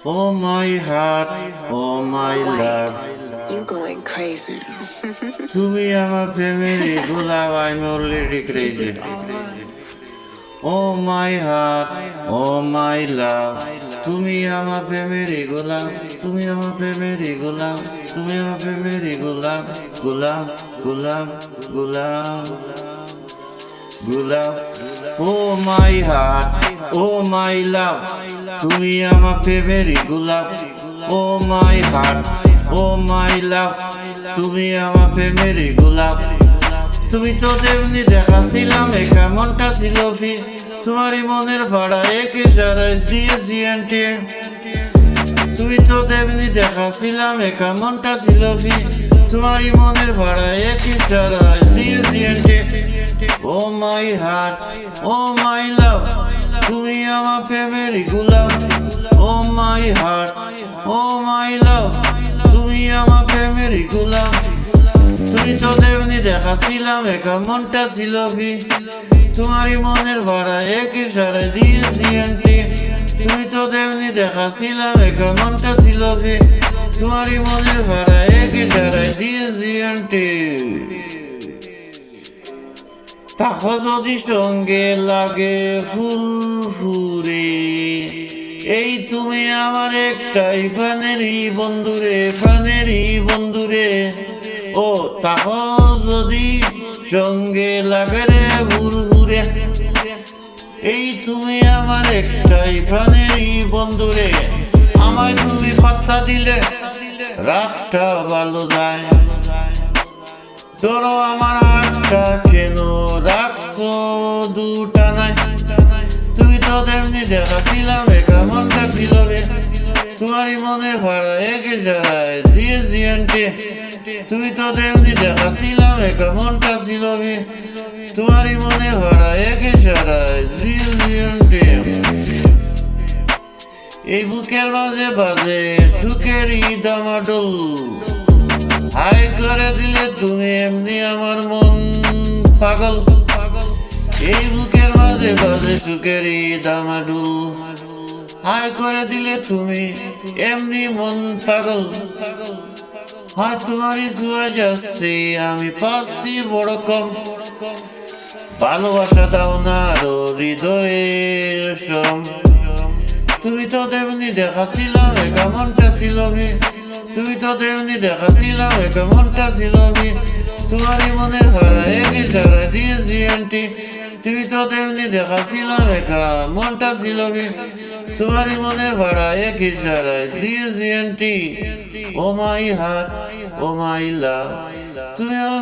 Oh my heart, oh my love. You going crazy. তুমি আমার প্রেমেরই গোলাপ, I'm already crazy. Oh my heart, oh my love. তুমি আমার প্রেমেরই গোলাপ, তুমি আমার প্রেমেরই গোলাপ, তুমি আমার প্রেমেরই গোলাপ, গোলাপ, গোলাপ, গোলাপ, গোলাপ। Oh my heart, oh my love. তুমি আমার প্রেমেরই গোলাপ। Oh my heart, oh my love. তুমি আমার প্রেমেরই গোলাপ। তুমি তো তেমনি দেখাছিলাম একা মনটা ছিল ফি, তোমারই মনের ভাড়া এক ইশারায় দিয়েছি আন্টি। তুমি তো তেমনি দেখাছিলাম একা মনটা ছিল ফি, তোমারই মনের ভাড়া এক ইশারায় দিয়েছি আন্টি। ও মাই হার্ট, ও মাই লাভ, তুমি আমার প্রেমেরই গোলাপ। ও মাই হার্ট, ও মাই লাভ, তুমি আমার প্রেমেরই গোলাপ। তুমি তো তেমনি দেখাছিলাম একা মনটা ছিল ফি, তোমারই মনের ভাড়া এক ইশারায় দিয়েছি আন্টি। তুমি তো তেমনি দেখাছিলাম একা মনটা ছিল ফি, তোমারই মনের ভাড়া এক ইশারায় দিয়েছি আন্টি। তাহা যদি সঙ্গে লাগে ফুল ফুরে, এই তুমি আমার একটাই প্রাণেরই বন্ধুরে, প্রাণেরই বন্ধুরে। ও তাহ যদি সঙ্গে লাগে রে ঘুরঘুরে, এই তুমি আমার একটাই প্রাণেরই বন্ধুরে। আমায় তুমি পাত্তা দিলে রাতটা ভালো যায়, ধরো আমার হাতটা কেন রাখছো দুটা নাই। তুমি তো তেমনি দেখাছিলাম একা মনটা ছিল রে, তোমারই মনের ভাড়া এক ইশারায় দিয়েছি আন্টি। তুমি তো তেমনি দেখাছিলাম একা মনটা ছিল রে, তোমারই মনে ভাড়া এক ইশারায় দিয়েছি আন্টি। এই বুকের মাঝে বাজে সুখেরই দামাডোল, হাই করে দিলে তুমি এমনি আমার মন পাগল। এই বুকের মাঝে বাজে সুখেরই দামাডোল, হাই করে দিলে তুমি এমনি মন পাগল। হয় তোমারই ছুঁয়ে যাচ্ছে আমি পাচ্ছি বড় কম, ভালোবাসা দাও না আরো হৃদয়ের সম। তুমি তো তেমনি দেখাছিলাম একা মনটা ছিল মি, তুমি তো তেমনি দেখাছিলাম একা মনটা ছিল মি, তোমারই মনের ভাড়া এক ইশারা দিয়েছি আন্টি। তুমি তো তেমনি দেখাছিলাম একা মনটা ছিল মি, তোমারই মনের ভাড়া এক ইশারায় দিয়েছি আন্টি। ও মাই হার্ট, ও মাই লাভ, তুমি আমার